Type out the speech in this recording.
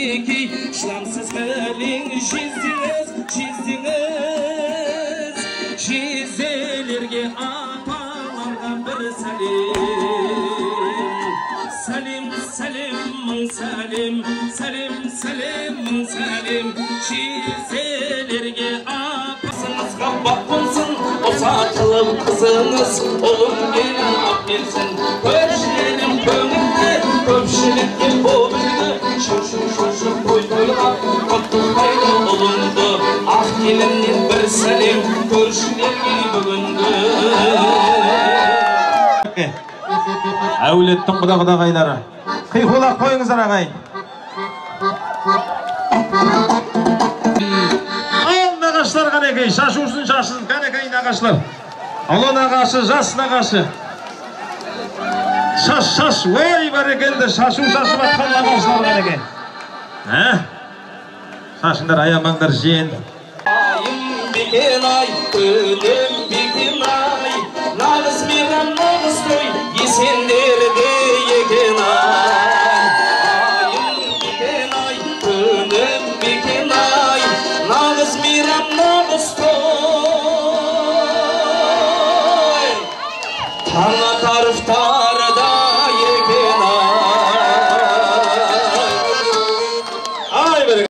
мінекей шламсыз кәлең жездіңіз жезелерге апаларға бір сәлем сәлем мың сәлем сәлем сәлем мың сәлем жезелерге апасыңызға бақ болсын ұзатылып қызыңыз ұлым менің ақ берсін көршілерім көңілді көпшілікке болды шу той тойға құттықтайды ұлымды ақ келіннен бір сәлем көршілерге бүгінгі әулеттің құда-құдағайлары қиқулап қойыңыздар ағайын. Ал нағашылар қанекей, шашусын шашсын, қанекей нағашылар. Ұлы нағашы, жас нағашы. Шаш, ой бәрекелді, шашу шашып атқан нағашылар қанекей. Шашыңдар аямаңдар жиен. Айым бекен ай, өлем бекен ай, нағыз мейрам нағыз той, есендерде екен ай. Айым бекен ай, өлем бекен ай, нағыз мейрам нағыз той. Таң атар